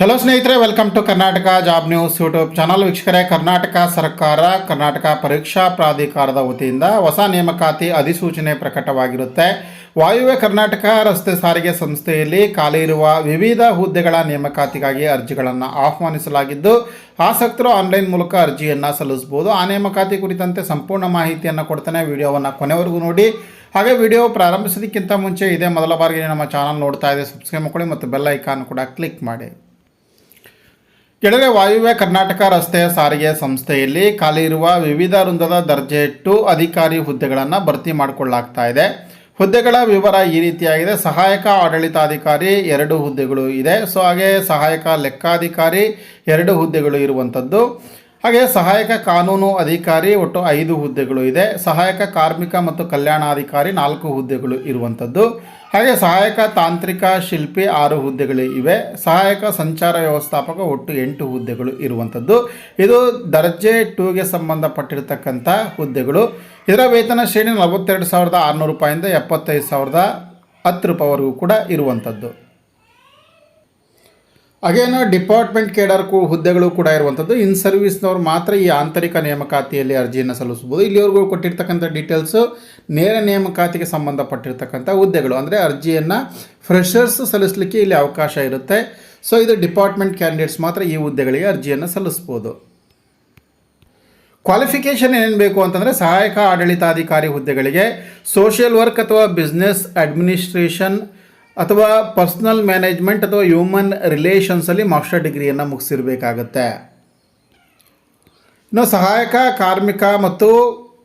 Hello ಸ್ನೇಹಿತರೆ, welcome to Karnataka job news YouTube channel. ವೀಕ್ಷಕರೇ, ಕರ್ನಾಟಕ ಸರ್ಕಾರ ಕರ್ನಾಟಕ ಪರೀಕ್ಷಾ ಪ್ರಾಧಿಕಾರದ ವತಿಯಿಂದ ಹೊಸ ನೇಮಕಾತಿ ಅಧಿಸೂಚನೆ ಪ್ರಕಟವಾಗಿರುತ್ತೆ. ವಾಯುವ್ಯ ಕರ್ನಾಟಕ ರಸ್ತೆ ಸಾರಿಗೆ ಸಂಸ್ಥೆಯಲ್ಲಿ ಖಾಲಿ ಇರುವ ವಿವಿಧ ಹುದ್ದೆಗಳ ನೇಮಕಾತಿಗಾಗಿ ಅರ್ಜಿಗಳನ್ನು ಆಹ್ವಾನಿಸಲಾಗಿದ್ದು, ಆಸಕ್ತರು ಆನ್ಲೈನ್ ಮೂಲಕ ಅರ್ಜಿಯನ್ನು ಸಲ್ಲಿಸಬಹುದು. ಆ ನೇಮಕಾತಿ ಕುರಿತಂತೆ ಸಂಪೂರ್ಣ ಮಾಹಿತಿಯನ್ನು ಕೊಡ್ತಾನೆ. ವಿಡಿಯೋವನ್ನು ಕೊನೆವರೆಗೂ ನೋಡಿ. ಹಾಗೆ ವಿಡಿಯೋ ಪ್ರಾರಂಭಿಸೋದಕ್ಕಿಂತ ಮುಂಚೆ ಇದೇ ಮೊದಲ ಬಾರಿಗೆ ನಮ್ಮ ಚಾನಲ್ ನೋಡ್ತಾ ಇದೆ, ಸಬ್ಸ್ಕ್ರೈಬ್ ಮಾಡ್ಕೊಳ್ಳಿ ಮತ್ತು ಬೆಲ್ ಐಕಾನ್ ಕೂಡ ಕ್ಲಿಕ್ ಮಾಡಿ. ಕೆಳಗೆ ವಾಯುವ್ಯ ಕರ್ನಾಟಕ ರಸ್ತೆ ಸಾರಿಗೆ ಸಂಸ್ಥೆಯಲ್ಲಿ ಖಾಲಿ ಇರುವ ವಿವಿಧ ವೃಂದದ ದರ್ಜೆ 2 ಅಧಿಕಾರಿ ಹುದ್ದೆಗಳನ್ನು ಭರ್ತಿ ಮಾಡಿಕೊಳ್ಳಲಾಗ್ತಾ ಇದೆ. ಹುದ್ದೆಗಳ ವಿವರ ಈ ರೀತಿಯಾಗಿದೆ. ಸಹಾಯಕ ಆಡಳಿತಾಧಿಕಾರಿ 2 ಹುದ್ದೆಗಳು ಇದೆ. ಹಾಗೆ ಸಹಾಯಕ ಲೆಕ್ಕಾಧಿಕಾರಿ 2 ಹುದ್ದೆಗಳು ಇರುವಂಥದ್ದು. ಹಾಗೆ ಸಹಾಯಕ ಕಾನೂನು ಅಧಿಕಾರಿ ಒಟ್ಟು 5 ಹುದ್ದೆಗಳು ಇದೆ. ಸಹಾಯಕ ಕಾರ್ಮಿಕ ಮತ್ತು ಕಲ್ಯಾಣಾಧಿಕಾರಿ 4 ಹುದ್ದೆಗಳು ಇರುವಂಥದ್ದು. ಹಾಗೆ ಸಹಾಯಕ ತಾಂತ್ರಿಕ ಶಿಲ್ಪಿ 6 ಹುದ್ದೆಗಳು ಇವೆ. ಸಹಾಯಕ ಸಂಚಾರ ವ್ಯವಸ್ಥಾಪಕ ಒಟ್ಟು 8 ಹುದ್ದೆಗಳು ಇರುವಂಥದ್ದು. ಇದು ದರ್ಜೆ 2ಗೆ ಸಂಬಂಧಪಟ್ಟಿರ್ತಕ್ಕಂಥ ಹುದ್ದೆಗಳು. ಇದರ ವೇತನ ಶ್ರೇಣಿ 42,600 ರೂಪಾಯಿಂದ 75,010 ರೂಪಾಯಿವರೆಗೂ ಕೂಡ ಇರುವಂಥದ್ದು. ಹಾಗೇನು ಡಿಪಾರ್ಟ್ಮೆಂಟ್ ಕೇಡರ್ ಹುದ್ದೆಗಳು ಕೂಡ ಇರುವಂಥದ್ದು. ಇನ್ ಸರ್ವಿಸ್ನವ್ರು ಮಾತ್ರ ಈ ಆಂತರಿಕ ನೇಮಕಾತಿಯಲ್ಲಿ ಅರ್ಜಿಯನ್ನು ಸಲ್ಲಿಸಬಹುದು. ಇಲ್ಲಿವರೆಗೂ ಕೊಟ್ಟಿರ್ತಕ್ಕಂಥ ಡೀಟೇಲ್ಸು ನೇರ ನೇಮಕಾತಿಗೆ ಸಂಬಂಧಪಟ್ಟಿರ್ತಕ್ಕಂಥ ಹುದ್ದೆಗಳು, ಅಂದರೆ ಅರ್ಜಿಯನ್ನು ಫ್ರೆಷರ್ಸ್ ಸಲ್ಲಿಸಲಿಕ್ಕೆ ಇಲ್ಲಿ ಅವಕಾಶ ಇರುತ್ತೆ. ಸೊ ಇದು ಡಿಪಾರ್ಟ್ಮೆಂಟ್ ಕ್ಯಾಂಡಿಡೇಟ್ಸ್ ಮಾತ್ರ ಈ ಹುದ್ದೆಗಳಿಗೆ ಅರ್ಜಿಯನ್ನು ಸಲ್ಲಿಸ್ಬೋದು. ಕ್ವಾಲಿಫಿಕೇಷನ್ ಏನೇನು ಬೇಕು ಅಂತಂದರೆ, ಸಹಾಯಕ ಆಡಳಿತಾಧಿಕಾರಿ ಹುದ್ದೆಗಳಿಗೆ ಸೋಷಿಯಲ್ ವರ್ಕ್ ಅಥವಾ ಬಿಸ್ನೆಸ್ ಅಡ್ಮಿನಿಸ್ಟ್ರೇಷನ್ ಅಥವಾ ಪರ್ಸನಲ್ ಮ್ಯಾನೇಜ್ಮೆಂಟ್ ಅಥವಾ ಹ್ಯೂಮನ್ ರಿಲೇಷನ್ಸಲ್ಲಿ ಮಾಸ್ಟರ್ ಡಿಗ್ರಿಯನ್ನು ಮುಗಿಸಿರಬೇಕಾಗತ್ತೆ. ಇನ್ನು ಸಹಾಯಕ ಕಾರ್ಮಿಕ ಮತ್ತು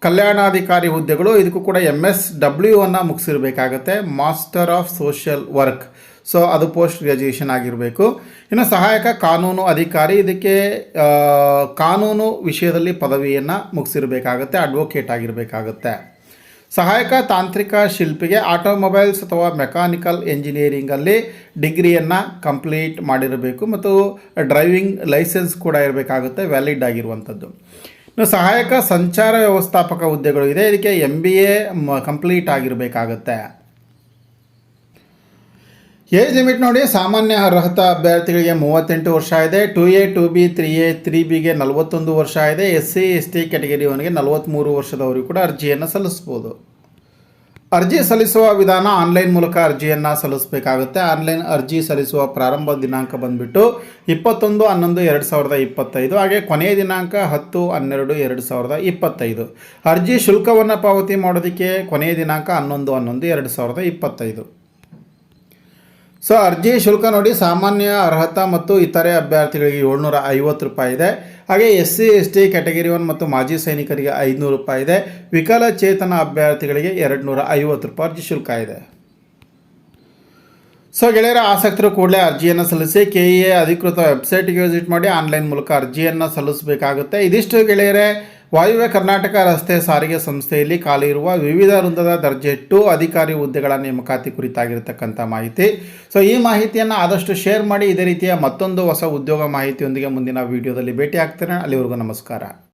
ಕಲ್ಯಾಣಾಧಿಕಾರಿ ಹುದ್ದೆಗಳು, ಇದಕ್ಕೂ ಕೂಡ MSW ಅನ್ನು ಮುಗಿಸಿರಬೇಕಾಗತ್ತೆ, master of social work. So ಅದು ಪೋಸ್ಟ್ ಗ್ರ್ಯಾಜುಯೇಷನ್ ಆಗಿರಬೇಕು. ಇನ್ನು ಸಹಾಯಕ ಕಾನೂನು ಅಧಿಕಾರಿ, ಇದಕ್ಕೆ ಕಾನೂನು ವಿಷಯದಲ್ಲಿ ಪದವಿಯನ್ನು ಮುಗಿಸಿರಬೇಕಾಗತ್ತೆ, ಅಡ್ವೊಕೇಟ್ ಆಗಿರಬೇಕಾಗತ್ತೆ. ಸಹಾಯಕ ತಾಂತ್ರಿಕ ಶಿಲ್ಪಿಗೆ ಆಟೋಮೊಬೈಲ್ಸ್ ಅಥವಾ ಮೆಕ್ಯಾನಿಕಲ್ ಎಂಜಿನಿಯರಿಂಗಲ್ಲಿ ಡಿಗ್ರಿಯನ್ನು ಕಂಪ್ಲೀಟ್ ಮಾಡಿರಬೇಕು ಮತ್ತು ಡ್ರೈವಿಂಗ್ ಲೈಸೆನ್ಸ್ ಕೂಡ ಇರಬೇಕಾಗುತ್ತೆ, ವ್ಯಾಲಿಡ್ ಆಗಿರುವಂಥದ್ದು. ಇನ್ನು ಸಹಾಯಕ ಸಂಚಾರ ವ್ಯವಸ್ಥಾಪಕ ಹುದ್ದೆಗಳು ಇದೆ. ಇದಕ್ಕೆ MBA ಕಂಪ್ಲೀಟ್ ಆಗಿರಬೇಕಾಗತ್ತೆ. ಏಜ್ ಲಿಮಿಟ್ ನೋಡಿ, ಸಾಮಾನ್ಯ ಅರ್ಹತಾ ಅಭ್ಯರ್ಥಿಗಳಿಗೆ 38 ವರ್ಷ ಇದೆ. 2A 2B 3A 3Bಗೆ 41 ವರ್ಷ ಇದೆ. SC ST ಕ್ಯಾಟಗರಿಯವನಿಗೆ 43 ವರ್ಷದವರಿಗೂ ಕೂಡ ಅರ್ಜಿಯನ್ನು ಸಲ್ಲಿಸ್ಬೋದು. ಅರ್ಜಿ ಸಲ್ಲಿಸುವ ವಿಧಾನ ಆನ್ಲೈನ್ ಮೂಲಕ ಅರ್ಜಿಯನ್ನು ಸಲ್ಲಿಸಬೇಕಾಗುತ್ತೆ. ಆನ್ಲೈನ್ ಅರ್ಜಿ ಸಲ್ಲಿಸುವ ಪ್ರಾರಂಭ ದಿನಾಂಕ ಬಂದುಬಿಟ್ಟು 21/11/2025. ಹಾಗೆ ಕೊನೆಯ ದಿನಾಂಕ 10/12/2025. ಅರ್ಜಿ ಶುಲ್ಕವನ್ನು ಪಾವತಿ ಮಾಡೋದಕ್ಕೆ ಕೊನೆಯ ದಿನಾಂಕ 11/11/2025. ಸೊ ಅರ್ಜಿ ಶುಲ್ಕ ನೋಡಿ, ಸಾಮಾನ್ಯ ಅರ್ಹತಾ ಮತ್ತು ಇತರೆ ಅಭ್ಯರ್ಥಿಗಳಿಗೆ 750 ರೂಪಾಯಿ ಇದೆ. ಹಾಗೆ SC ST ಕ್ಯಾಟಗರಿ 1 ಮತ್ತು ಮಾಜಿ ಸೈನಿಕರಿಗೆ 500 ರೂಪಾಯಿ ಇದೆ. ವಿಕಲಚೇತನ ಅಭ್ಯರ್ಥಿಗಳಿಗೆ 250 ರೂಪಾಯಿ ಅರ್ಜಿ ಶುಲ್ಕ ಇದೆ. ಸೊ ಗೆಳೆಯರ, ಆಸಕ್ತರು ಕೂಡಲೇ ಅರ್ಜಿಯನ್ನು ಸಲ್ಲಿಸಿ. KEA ಅಧಿಕೃತ ವೆಬ್ಸೈಟ್ಗೆ ವಿಸಿಟ್ ಮಾಡಿ ಆನ್ಲೈನ್ ಮೂಲಕ ಅರ್ಜಿಯನ್ನು ಸಲ್ಲಿಸಬೇಕಾಗುತ್ತೆ. ಇದಿಷ್ಟು ಗೆಳೆಯರೇ, ವಾಯುವ್ಯ ಕರ್ನಾಟಕ ರಸ್ತೆ ಸಾರಿಗೆ ಸಂಸ್ಥೆಯಲ್ಲಿ ಖಾಲಿ ಇರುವ ವಿವಿಧ ವೃಂದದ ದರ್ಜೆ 2 ಅಧಿಕಾರಿ ಹುದ್ದೆಗಳ ನೇಮಕಾತಿ ಕುರಿತಾಗಿರತಕ್ಕಂಥ ಮಾಹಿತಿ. ಸೊ ಈ ಮಾಹಿತಿಯನ್ನು ಆದಷ್ಟು ಶೇರ್ ಮಾಡಿ. ಇದೇ ರೀತಿಯ ಮತ್ತೊಂದು ಹೊಸ ಉದ್ಯೋಗ ಮಾಹಿತಿಯೊಂದಿಗೆ ಮುಂದಿನ ವಿಡಿಯೋದಲ್ಲಿ ಭೇಟಿ ಆಗ್ತೇನೆ. ಅಲ್ಲಿವರೆಗೂ ನಮಸ್ಕಾರ.